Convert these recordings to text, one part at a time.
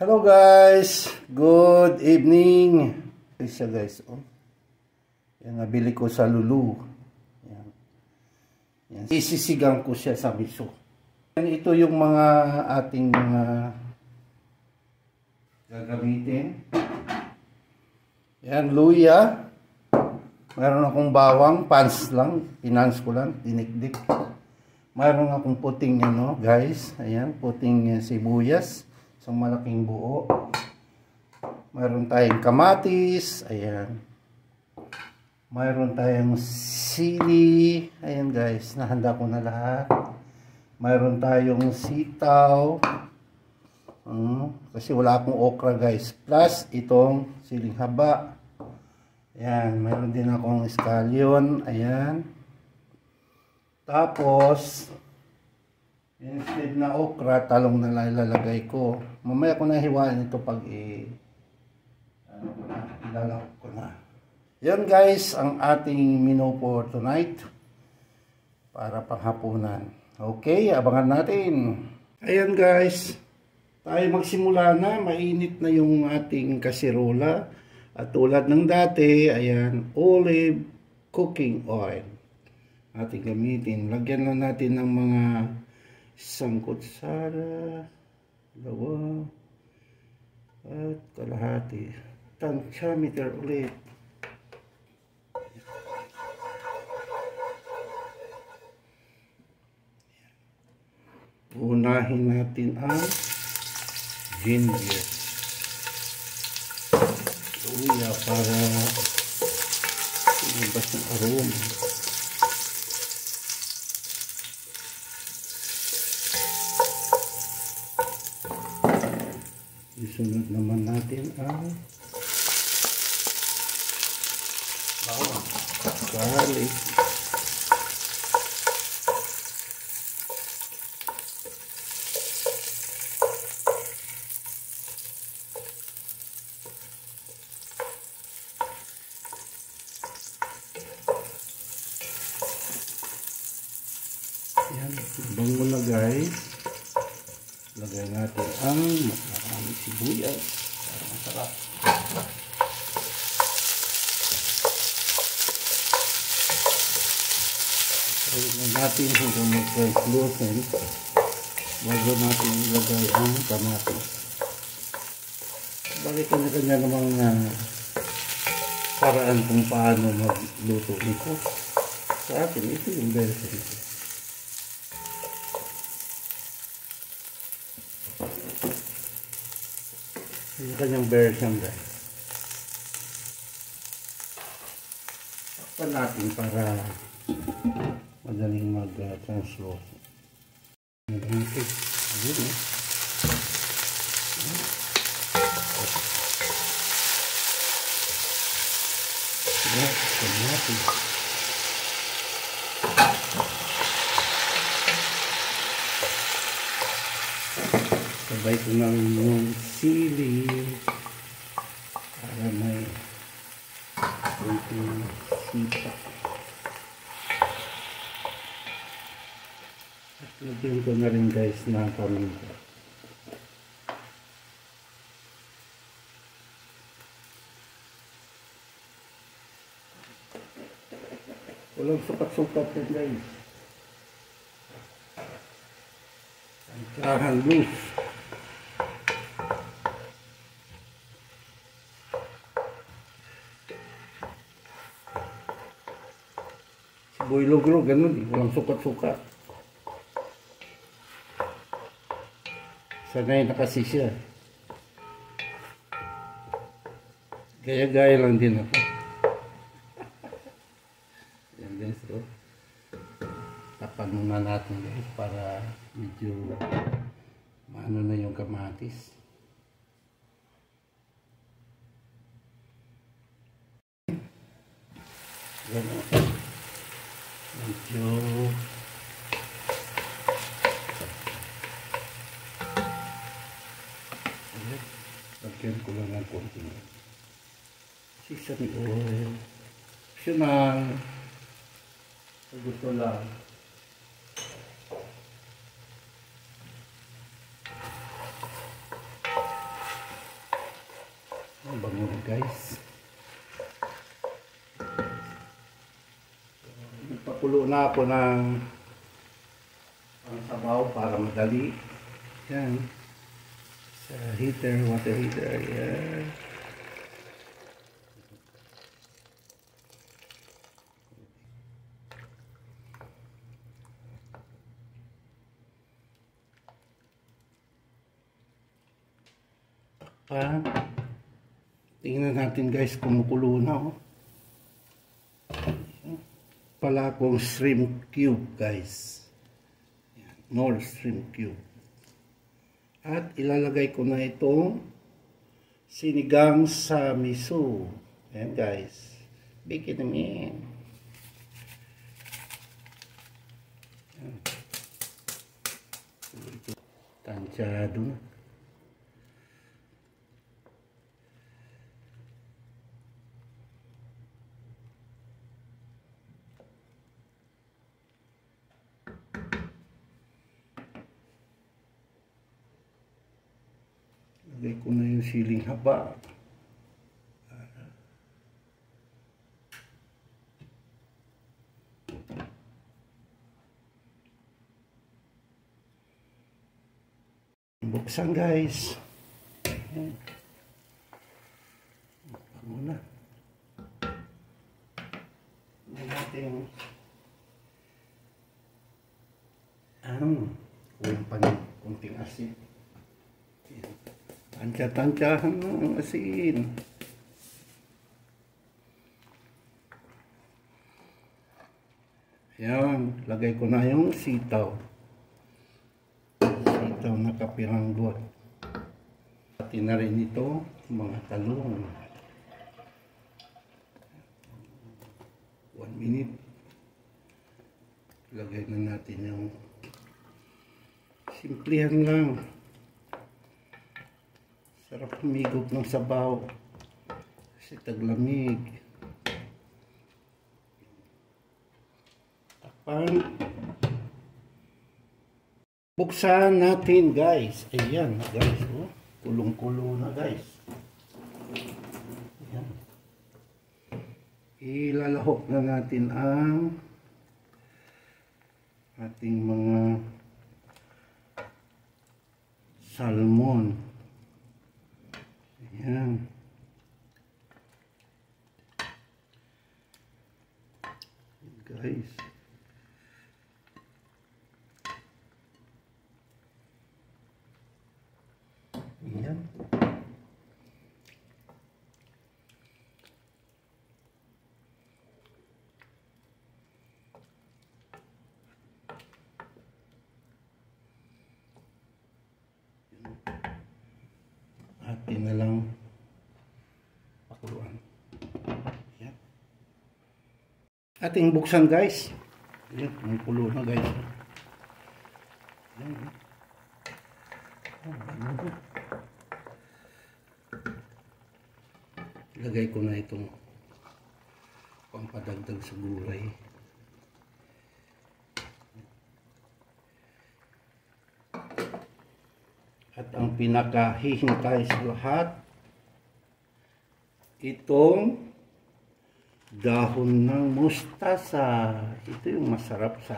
Hello guys, good evening. Isa guys, oh. Yan nabili ko sa Lulu. Yan. Yan. Isisigang ko siya sa miso. Yan, ito yung mga ating mga gagamitin. Yan, luya. Mayroon akong bawang, pans lang, pinans ko lang, dinikdik. Mayroon akong puting ano, guys. Ayan, puting sibuyas. Isang malaking buo. Mayroon tayong kamatis. Ayan. Mayroon tayong sili. Ayan guys, nahanda ko na lahat. Mayroon tayong sitaw. Kasi wala akong okra guys. Plus itong siling haba. Ayan. Mayroon din akong scallion. Ayan. Tapos instead na okra, talong na ilalagay ko. Mamaya ko na hiwain ito pag ilalak ko na. Yan guys, ang ating menu for tonight. Para panghapunan. Okay, abangan natin. Ayan guys, tayo magsimula na. Mainit na yung ating kasirola. At tulad ng dati, ayan, olive cooking oil. Ating gamitin. Lagyan lang natin ng mga isang kutsara, dalawa, at kalahati. Tantiameter ulit. Unahin natin ang ginger. Luya para lumabas ng aroma. Isunod naman natin ang bawang, garlic, yan, bango na guys. Lagay natin ang maraming sibuyas para masarap. Lagay natin hanggang mag-translucent bago natin ilagay ang kamatis. Bakit kanya-kanya namang paraan kung paano magluto nito. Sa akin, ito yung version nito. Yung kanyang version guys. Takpan natin para madaling mag-translucent. Ayun eh. Takpan natin. Sabay ko ng yung sili para may kunting sita. At lagyan ko na rin guys ng paminta. Walang sukat-sukat yan guys. Ang loose. Boy-log-log, ganun eh. Walang sukat-sukat. Sanay na kasi siya. Gaya-gaya lang din ako. Yan guys, so. Tapan muna natin guys para medyo maano na yung kamatis. Ganun. Medyo lagyan ko lang ng konti sesame oil optional gusto lang. bango na guys. Nagpakulo na ako ng sabaw para madali. Yan. Sa heater, water heater. Yan. Tingnan natin guys, kumukulo na. Oh. Pala akong shrimp cube guys. Yan, North shrimp cube. At ilalagay ko na itong sinigang sa miso. Ayan guys. Bake it in. Tansyado na. Lagay ko na yung siling haba. Buksan guys. Muna. Natin kulang pa ng kunting asin. Tansya-tansyahan ng asin. Ayan, lagay ko na yung sitaw. Sitaw na kapiranggot. Pati na rin ito, mga talong. 1 minute. Lagay na natin yung simplihan lang. Sarap humigop ng sabaw kasi taglamig. Takpan. Buksan natin guys. Ayan guys. Oh. Kulong-kulo na guys. Ayan. Ilalahok na natin ang ating mga salmon. Ayan. Guys. Ayan. Atin na lang pakuluan. Ayan. Ating buksan guys. Ayan, may kulo na guys. Ayan. Ilagay ko na itong pampadagdag sa gulay. At ang pinakahihintay sa lahat, itong dahon ng mustasa. Ito yung masarap sa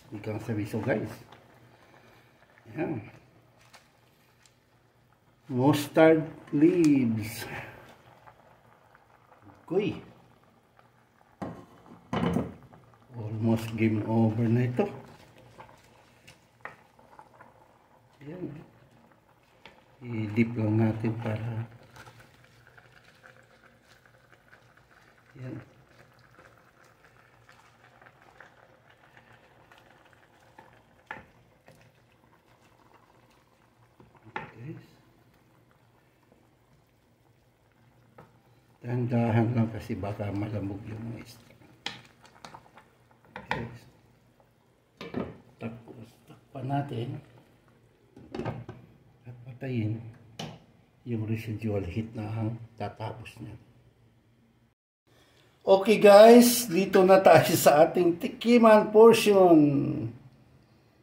sinigang sa miso guys. Ayan. Mustard leaves. Uy. Almost game over na ito. Ayan. I-dip lang natin para yan. Okay. Dahan-dahan lang kasi baka malamog yung mga isda. Okay. Takpan natin. Patayin yung residual heat na ang tatapos niya. Okay guys, dito na tayo sa ating tikiman portion.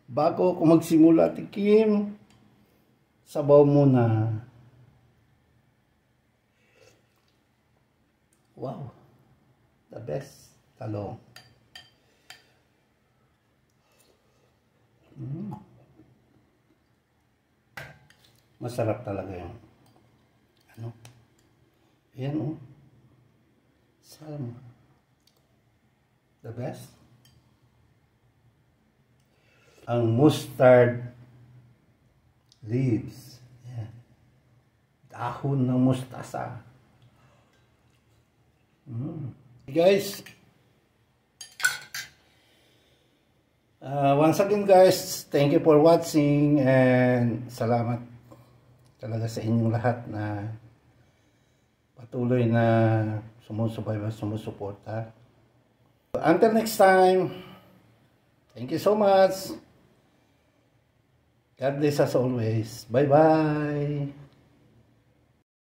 Bago ako magsimula tikim, sabaw muna. Wow. The best. Talong. Masarap talaga yung ano. Ayan oh. Salmon. The best. Ang mustard leaves. Ayan. Dahon ng mustasa. Guys, once again guys, thank you for watching and salamat talaga sa inyong lahat na patuloy na sumusubaybay, sumusuporta. Until next time, thank you so much. God bless us always. Bye bye.